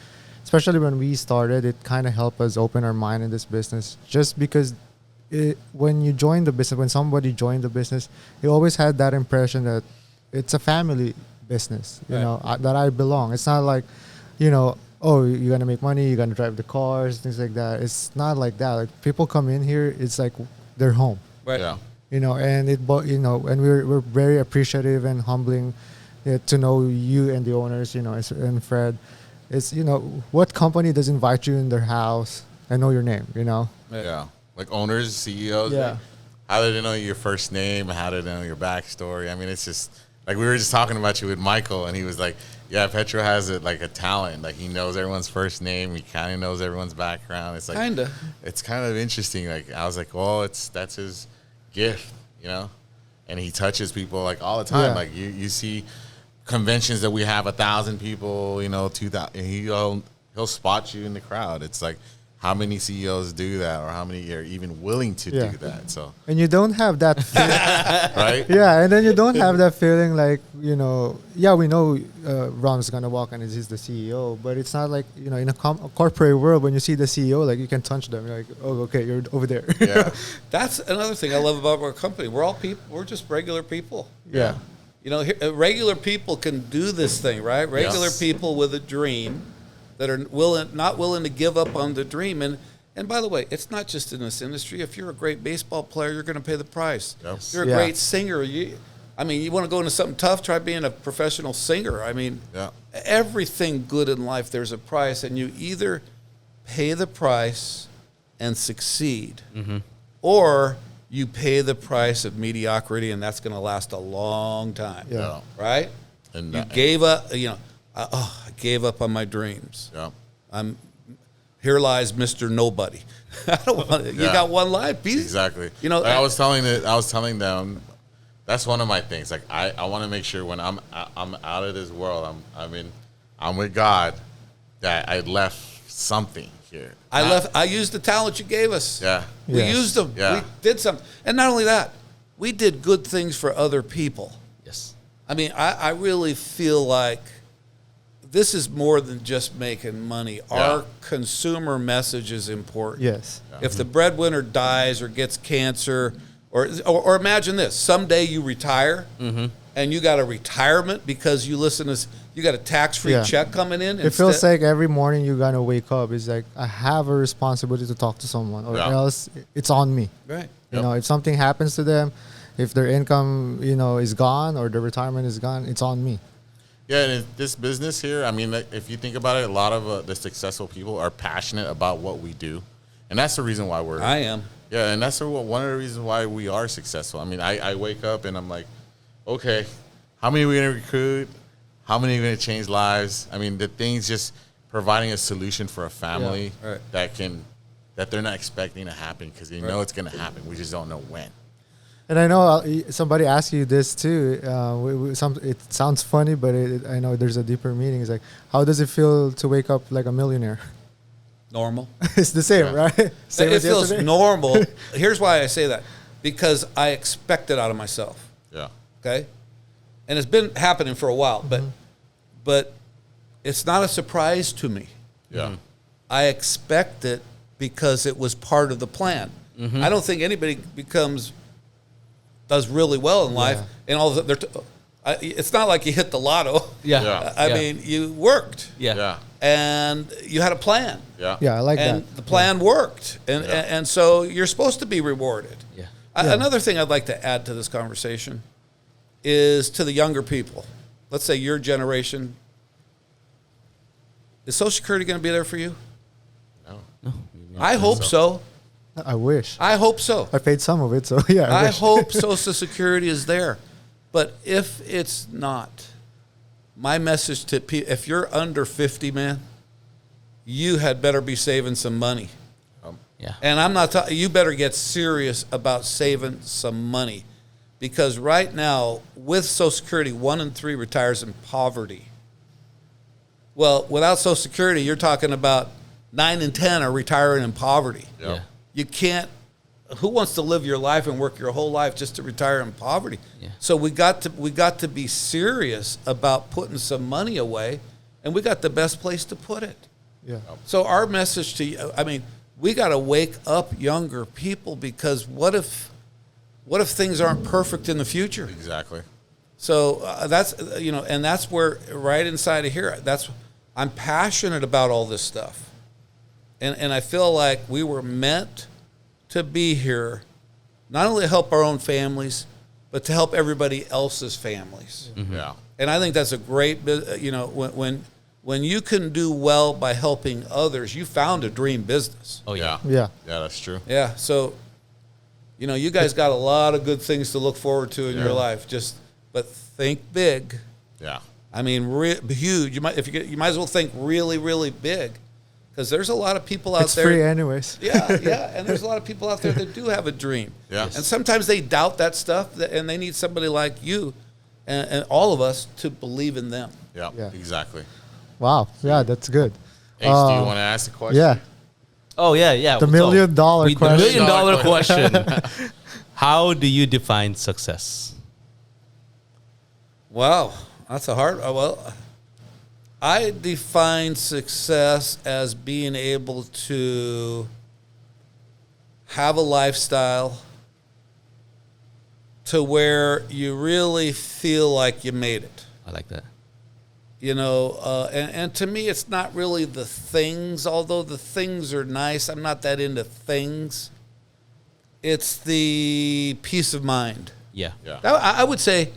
Speaker 3: especially when we started, it kind of helped us open our mind in this business. Just because when you join the business, when somebody joined the business, you always had that impression that it's a family business. That I belong. It's not like, oh, you're gonna make money, you're gonna drive the cars, things like that. It's not like that. Like, people come in here, it's like they're home.
Speaker 5: Right.
Speaker 4: Yeah.
Speaker 3: And and we're very appreciative and humbling to know you and the owners, and Fred. It's, what company does invite you in their house and know your name,
Speaker 4: Yeah. Like owners, CEOs.
Speaker 3: Yeah.
Speaker 4: Like, how do they know your first name? How do they know your backstory? I mean, it's just like we were just talking about you with Michael, and he was like, "Yeah, Petro has a talent. Like, he knows everyone's first name. He kind of knows everyone's background. It's like
Speaker 5: Kinda.
Speaker 4: It's kind of interesting. Like, I was like, well, that's his gift, and he touches people like all the time.
Speaker 3: Yeah.
Speaker 4: Like you see conventions that we have 1,000 people, 2,000, and he'll spot you in the crowd. It's like, how many CEOs do that, or how many are even willing to
Speaker 3: Yeah.
Speaker 4: do that? So,
Speaker 3: And you don't have that feeling.
Speaker 4: right?
Speaker 3: Yeah, and then you don't have that feeling like, we know Rom's going to walk and he's the CEO, but it's not like, in a corporate world, when you see the CEO, like, you can touch them. You're like, oh, okay, you're over there.
Speaker 4: Yeah.
Speaker 5: That's another thing I love about our company. We're all people. We're just regular people.
Speaker 3: Yeah.
Speaker 5: Regular people can do this thing, right? Regular
Speaker 4: Yes.
Speaker 5: people with a dream that are not willing to give up on the dream. And by the way, it's not just in this industry. If you're a great baseball player, you're going to pay the price.
Speaker 4: Yep.
Speaker 5: If you're a
Speaker 3: Yeah.
Speaker 5: great singer, you want to go into something tough, try being a professional singer. I mean,
Speaker 4: Yeah.
Speaker 5: everything good in life, there's a price, and you either pay the price and succeed, or you pay the price of mediocrity, and that's going to last a long time.
Speaker 3: Yeah.
Speaker 5: Right?
Speaker 4: And
Speaker 5: You gave up, I gave up on my dreams.
Speaker 4: Yeah.
Speaker 5: Here lies Mr. Nobody. I don't want You
Speaker 4: Yeah.
Speaker 5: got one life. Be,
Speaker 4: Exactly.
Speaker 5: Like,
Speaker 4: I was telling them, that's one of my things. Like, I want to make sure when I'm out of this world, I'm with God, that I left something here.
Speaker 5: I used the talent you gave us.
Speaker 4: Yeah.
Speaker 5: We
Speaker 3: Yes.
Speaker 5: used them.
Speaker 4: Yeah.
Speaker 5: We did something. And not only that, we did good things for other people.
Speaker 2: Yes.
Speaker 5: I mean, I really feel like this is more than just making money. Our consumer message is important.
Speaker 3: Yes.
Speaker 5: If the breadwinner dies or gets cancer, or imagine this: someday you retire, and you got a retirement because you got a tax-free
Speaker 3: Yeah.
Speaker 5: check coming in.
Speaker 3: It feels like every morning you're going to wake up. It's like, I have a responsibility to talk to someone, or
Speaker 4: Yeah.
Speaker 3: else it's on me.
Speaker 5: right.
Speaker 3: If something happens to them, if their income, is gone or their retirement is gone, it's on me.
Speaker 4: Yeah, and this business here, like, if you think about it, a lot of the successful people are passionate about what we do. And that's the reason why
Speaker 5: I am.
Speaker 4: Yeah, and that's one of the reasons why we are successful. I wake up and I'm like, okay, how many are we going to recruit? How many are going to change lives? The things, just providing a solution for a family
Speaker 5: Yeah, right.
Speaker 4: that they're not expecting to happen, because they know it's going to happen. We just don't know when.
Speaker 3: And I know somebody asked you this too. It sounds funny, but I know there's a deeper meaning. It's like, how does it feel to wake up like a millionaire?
Speaker 5: Normal.
Speaker 3: It's the same, right? Same
Speaker 5: It
Speaker 3: as
Speaker 5: feels
Speaker 3: yesterday?
Speaker 5: normal. Here's why I say that. Because I expect it out of myself.
Speaker 4: Yeah.
Speaker 5: Okay? And it's been happening for a while, but it's not a surprise to me.
Speaker 4: Yeah.
Speaker 5: I expect it because it was part of the plan. I don't think anybody does really well in life, and all of it's not like you hit the lotto.
Speaker 2: Yeah.
Speaker 5: I mean, you worked.
Speaker 2: Yeah.
Speaker 4: Yeah.
Speaker 5: And you had a plan.
Speaker 4: Yeah.
Speaker 3: Yeah, I like
Speaker 5: And
Speaker 3: that.
Speaker 5: the plan worked. And so you're supposed to be rewarded.
Speaker 2: Yeah.
Speaker 5: Another thing I'd like to add to this conversation is to the younger people. Let's say your generation. Is Social Security going to be there for you?
Speaker 4: No.
Speaker 5: I hope so.
Speaker 3: I wish.
Speaker 5: I hope so.
Speaker 3: I paid some of it, so yeah.
Speaker 5: I
Speaker 3: wish.
Speaker 5: hope Social Security is there. But if it's not, my message to people, if you're under 50, man, you had better be saving some money.
Speaker 2: Yeah.
Speaker 5: And I'm not talking, you better get serious about saving some money. Because right now, with Social Security, 1 in 3 retires in poverty. Well, without Social Security, you're talking about 9 in 10 are retiring in poverty.
Speaker 4: Yeah.
Speaker 5: You can't. Who wants to live your life and work your whole life just to retire in poverty?
Speaker 2: Yeah.
Speaker 5: So we got to be serious about putting some money away, and we got the best place to put it.
Speaker 3: Yeah.
Speaker 5: So our message to you, I mean, we got to wake up younger people, because what if things aren't perfect in the future?
Speaker 4: Exactly.
Speaker 5: So that's and that's where right inside of here, I'm passionate about all this stuff. And I feel like we were meant to be here, not only to help our own families, but to help everybody else's families.
Speaker 4: Mm-hmm. Yeah.
Speaker 5: And I think that's a great, when you can do well by helping others, you found a dream business.
Speaker 2: Oh yeah.
Speaker 3: Yeah.
Speaker 4: Yeah, that's true.
Speaker 5: Yeah. So, you guys got a lot of good things to look forward to in your life. But think big.
Speaker 4: Yeah.
Speaker 5: I mean, huge. You might as well think really, really big. Because there's a lot of people out
Speaker 3: It's
Speaker 5: there.
Speaker 3: free anyways.
Speaker 5: Yeah, and there's a lot of people out there that do have a dream.
Speaker 4: Yeah.
Speaker 5: And sometimes they doubt that stuff, and they need somebody like you and all of us to believe in them.
Speaker 4: Yeah.
Speaker 3: Yeah.
Speaker 4: Exactly.
Speaker 3: Wow. Yeah, that's good.
Speaker 4: Ace, do you want to ask a question?
Speaker 3: Yeah.
Speaker 2: Oh yeah.
Speaker 3: The $1 million question.
Speaker 2: The $1 million question. How do you define success?
Speaker 5: Wow, that's a hard. Well, I define success as being able to have a lifestyle to where you really feel like you made it.
Speaker 2: I like that.
Speaker 5: And to me, it's not really the things, although the things are nice. I'm not that into things. It's the peace of mind.
Speaker 2: Yeah.
Speaker 4: Yeah.
Speaker 5: I would say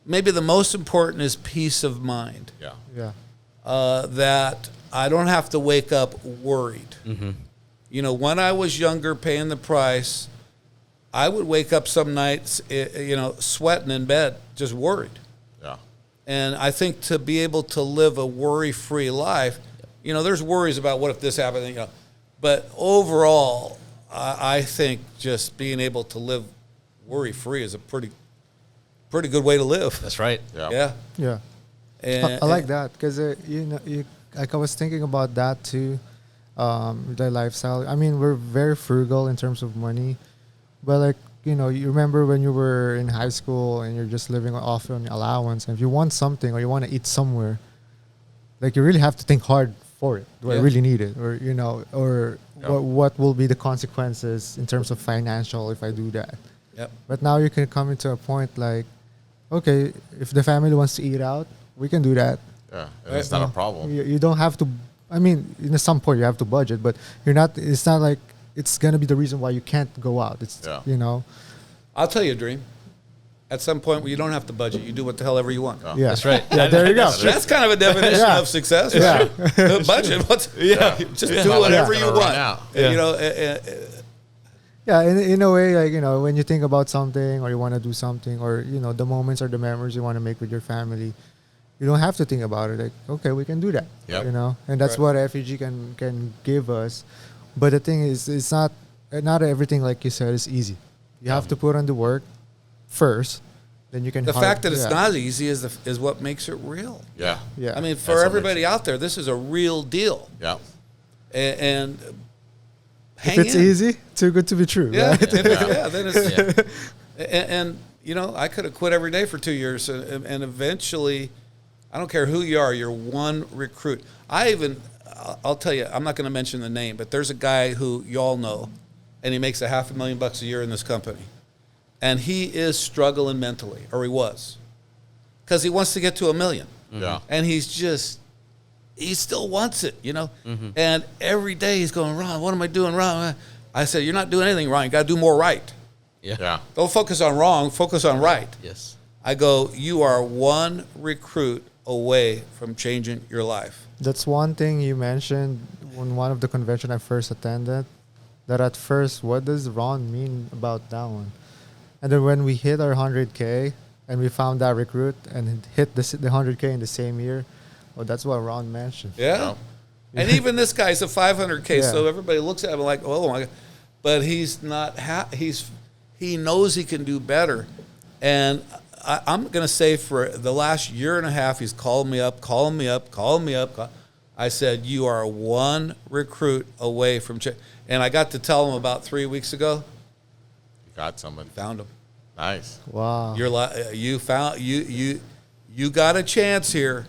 Speaker 5: maybe the most important is peace of mind.
Speaker 4: Yeah.
Speaker 3: Yeah.
Speaker 5: That I don't have to wake up worried.
Speaker 2: Mm-hmm.
Speaker 5: When I was younger, paying the price, I would wake up some nights, sweating in bed, just worried.
Speaker 4: Yeah.
Speaker 5: And I think to be able to live a worry-free life, there's worries about what if this happened, but overall, I think just being able to live worry-free is a pretty good way to live.
Speaker 2: That's right.
Speaker 4: Yeah.
Speaker 5: Yeah.
Speaker 3: Yeah.
Speaker 5: And,
Speaker 3: I like that because like I was thinking about that too, the lifestyle. I mean, we're very frugal in terms of money, but like you remember when you were in high school and you're just living off on allowance, and if you want something or you want to eat somewhere, like you really have to think hard for it. Do I really need it, or what will be the consequences in terms of financial if I do that?
Speaker 5: Yep.
Speaker 3: But now you can come into a point like, okay, if the family wants to eat out, we can do that.
Speaker 4: Yeah. And it's not a problem.
Speaker 3: You don't have to. I mean, in some point you have to budget, but you're not. It's not like it's gonna be the reason why you can't go out. It's
Speaker 5: I'll tell you a dream. At some point where you don't have to budget, you do what the hell ever you want.
Speaker 4: Oh.
Speaker 3: Yeah,
Speaker 2: That's right.
Speaker 3: Yeah, there you go.
Speaker 5: That's kind of a definition
Speaker 3: Yeah.
Speaker 5: of success.
Speaker 3: Yeah.
Speaker 5: Right? Budget. Just do whatever you want.
Speaker 4: Now.
Speaker 3: Yeah, in a way, like when you think about something or you want to do something, or the moments or the memories you want to make with your family, you don't have to think about it. Like, okay, we can do that.
Speaker 4: Yep.
Speaker 3: And that's what FEG can give us. But the thing is, it's not everything, like you said, is easy. You have to put on the work. first, then you can.
Speaker 5: The fact that it's not easy is what makes it real.
Speaker 4: Yeah.
Speaker 3: Yeah.
Speaker 5: I mean, for everybody out there, this is a real deal.
Speaker 4: Yeah.
Speaker 5: And hang
Speaker 3: if it's
Speaker 5: in.
Speaker 3: easy, too good to be true.
Speaker 5: Yeah,
Speaker 3: Right?
Speaker 5: then it's and you know, I could have quit every day for 2 years, and eventually, I don't care who you are, you're one recruit. I'll tell you, I'm not going to mention the name, but there's a guy who y'all know, and he makes $500,000 a year in this company, and he is struggling mentally, or he was, because he wants to get to $1 million.
Speaker 4: Yeah.
Speaker 5: And he still wants it, you know? And every day he's going, Ron, what am I doing wrong? I said, you're not doing anything wrong. You got to do more right.
Speaker 4: Yeah.
Speaker 5: Don't focus on wrong, focus on right.
Speaker 2: Yes.
Speaker 5: I go, you are one recruit away from changing your life.
Speaker 3: That's one thing you mentioned in one of the convention I first attended. That at first, what does Ron mean about that one? And then when we hit our 100K and we found that recruit and hit the 100K in the same year, well, that's what Ron mentioned.
Speaker 5: Yeah. And even this guy's a 500K, so everybody looks at him like, oh my God. But he's not, he knows he can do better. And I'm going to say for the last year and a half, he's calling me up. I said, you are one recruit away from and I got to tell him about 3 weeks ago.
Speaker 4: You got somebody.
Speaker 5: Found him.
Speaker 4: Nice.
Speaker 3: Wow.
Speaker 5: You got a chance here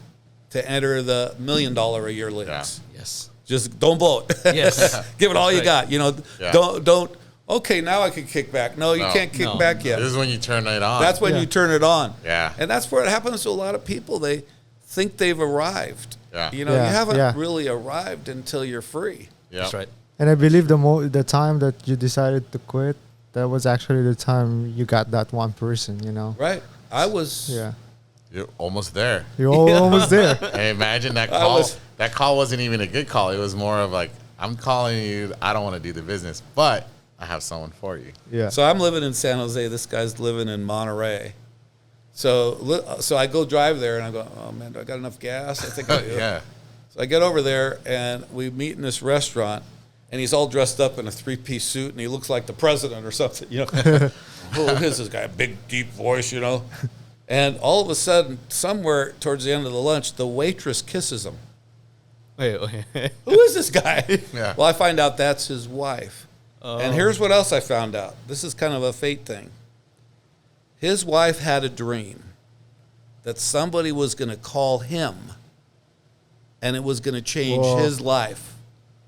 Speaker 5: to enter the $1 million a year leagues.
Speaker 2: Yeah. Yes.
Speaker 5: Just don't blow it.
Speaker 2: Yes.
Speaker 5: Give it all you got. You know,
Speaker 4: Yeah.
Speaker 5: don't. Okay, now I can kick back. No, you can't kick back yet.
Speaker 4: This is when you turn it on.
Speaker 5: That's when you turn it on.
Speaker 4: Yeah.
Speaker 5: And that's where it happens to a lot of people. They think they've arrived.
Speaker 4: Yeah.
Speaker 5: You know, you haven't really arrived until you're free.
Speaker 4: Yeah.
Speaker 2: That's right.
Speaker 3: And I believe the time that you decided to quit, that was actually the time you got that one person, you know?
Speaker 5: Right. I was.
Speaker 3: Yeah.
Speaker 4: You're almost there.
Speaker 3: You're almost there.
Speaker 4: Hey, imagine that call. That call wasn't even a good call. It was more of like, I'm calling you. I don't want to do the business, but I have someone for you.
Speaker 3: Yeah.
Speaker 5: So I'm living in San Jose. This guy's living in Monterey. So I go drive there, and I go, oh, man, do I got enough gas? I think I do.
Speaker 4: Yeah.
Speaker 5: So I get over there, and we meet in this restaurant, and he's all dressed up in a three-piece suit, and he looks like the president or something, you know. Who is this guy? A big, deep voice, you know. And all of a sudden, somewhere towards the end of the lunch, the waitress kisses him.
Speaker 2: Wait.
Speaker 5: Who is this guy?
Speaker 4: Yeah.
Speaker 5: Well, I find out that's his wife. And here's what else I found out. This is kind of a fate thing. His wife had a dream that somebody was going to call him, and it was going to change his life.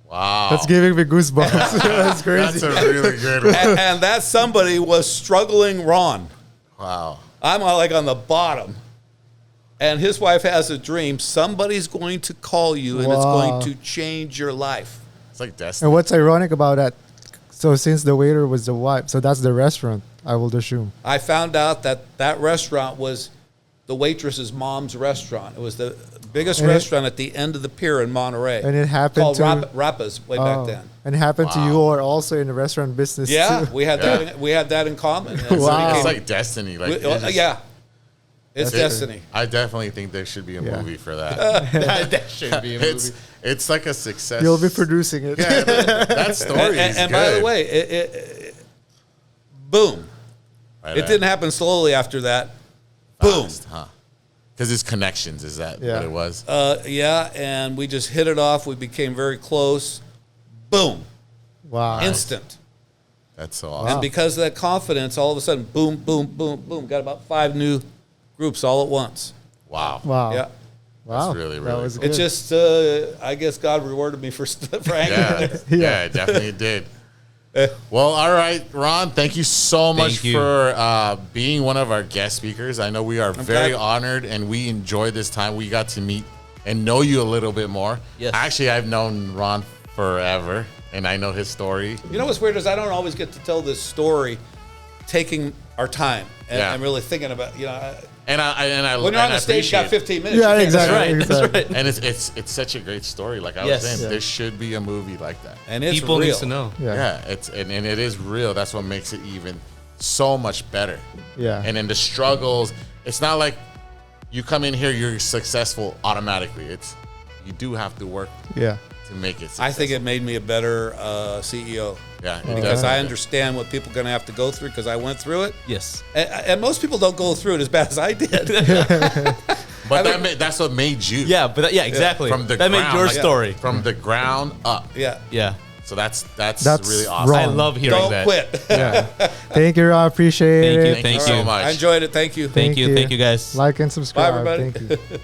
Speaker 4: Wow.
Speaker 3: That's giving me goosebumps. That's crazy.
Speaker 4: That's a really good one.
Speaker 5: And that somebody was struggling Ron.
Speaker 4: Wow.
Speaker 5: I'm like on the bottom. And his wife has a dream. Somebody's going to call you, and it's going to change your life.
Speaker 4: It's like destiny.
Speaker 3: And what's ironic about that? So since the waiter was the wife, so that's the restaurant, I will assume.
Speaker 5: I found out that restaurant was the waitress's mom's restaurant. It was the biggest restaurant at the end of the pier in Monterey.
Speaker 3: And it happened
Speaker 5: called
Speaker 3: to
Speaker 5: Rappa's way back then.
Speaker 3: And it happened to you, or also in the restaurant business.
Speaker 5: Yeah,
Speaker 3: too.
Speaker 5: we had that. We had that in common.
Speaker 3: Wow.
Speaker 4: It's like destiny. Like
Speaker 5: It's destiny.
Speaker 4: I definitely think there should be a movie for that.
Speaker 2: That should be a movie.
Speaker 4: It's like a success.
Speaker 3: You'll be producing it.
Speaker 4: Yeah, that story is
Speaker 5: And
Speaker 4: good.
Speaker 5: by the way, it boom.
Speaker 4: Right
Speaker 5: It didn't happen slowly after that. Boom.
Speaker 4: fast, huh? Because it's connections. Is that
Speaker 3: Yeah.
Speaker 4: what it was?
Speaker 5: And we just hit it off. We became very close. Boom.
Speaker 3: Wow.
Speaker 5: Instant.
Speaker 4: That's so awesome.
Speaker 5: And because of that confidence, all of a sudden, boom, boom, boom, boom. Got about 5 new groups all at once.
Speaker 4: Wow.
Speaker 3: Wow.
Speaker 5: Yeah.
Speaker 3: Wow.
Speaker 4: That's really,
Speaker 3: That
Speaker 4: really
Speaker 3: was
Speaker 4: cool.
Speaker 5: It
Speaker 3: good.
Speaker 5: just, I guess God rewarded me for hanging
Speaker 4: Yeah,
Speaker 5: in there.
Speaker 4: yeah, it definitely did. Well, all right, Ron, thank you so much
Speaker 2: Thank you.
Speaker 4: for being one of our guest speakers. I know we are very
Speaker 5: glad-
Speaker 4: honored, and we enjoyed this time. We got to meet and know you a little bit more.
Speaker 2: Yes.
Speaker 4: Actually, I've known Ron forever, and I know his story.
Speaker 5: You know what's weird is I don't always get to tell this story taking our time and really thinking about,
Speaker 4: And I
Speaker 5: when you're on
Speaker 4: and I
Speaker 5: the stage, you got
Speaker 4: appreciate it.
Speaker 5: 15 minutes.
Speaker 3: Yeah,
Speaker 5: you can't-
Speaker 3: exactly.
Speaker 2: That's right.
Speaker 4: And it's such a great story. Like I
Speaker 2: Yes.
Speaker 4: was saying,
Speaker 3: Yeah.
Speaker 4: there should be a movie like that.
Speaker 5: And it's
Speaker 2: People
Speaker 5: real.
Speaker 2: need to know.
Speaker 3: Yeah.
Speaker 4: Yeah, and it is real. That's what makes it even so much better.
Speaker 3: Yeah.
Speaker 4: And in the struggles, it's not like you come in here, you're successful automatically. You do have to work
Speaker 3: Yeah.
Speaker 4: to make it successful.
Speaker 5: I think it made me a better CEO.
Speaker 4: Yeah, it
Speaker 5: Because
Speaker 4: does.
Speaker 5: I understand what people are going to have to go through because I went through it.
Speaker 2: Yes.
Speaker 5: And most people don't go through it as bad as I did.
Speaker 4: But that's what made you.
Speaker 2: Yeah, but exactly.
Speaker 4: From the
Speaker 2: that
Speaker 4: ground,
Speaker 2: made your
Speaker 4: like,
Speaker 2: story.
Speaker 4: from the ground up.
Speaker 5: Yeah.
Speaker 2: Yeah.
Speaker 4: So that's
Speaker 3: That's
Speaker 4: really awesome.
Speaker 3: wrong.
Speaker 2: I love hearing
Speaker 5: Don't
Speaker 2: that.
Speaker 5: quit.
Speaker 3: Yeah. Thank you. I appreciate
Speaker 2: Thank you.
Speaker 3: it.
Speaker 2: Thank
Speaker 4: All
Speaker 2: you.
Speaker 4: right. so much.
Speaker 5: I enjoyed it. Thank you.
Speaker 2: Thank you. Thank you, guys.
Speaker 3: Like and subscribe.
Speaker 5: everybody.
Speaker 3: Thank you.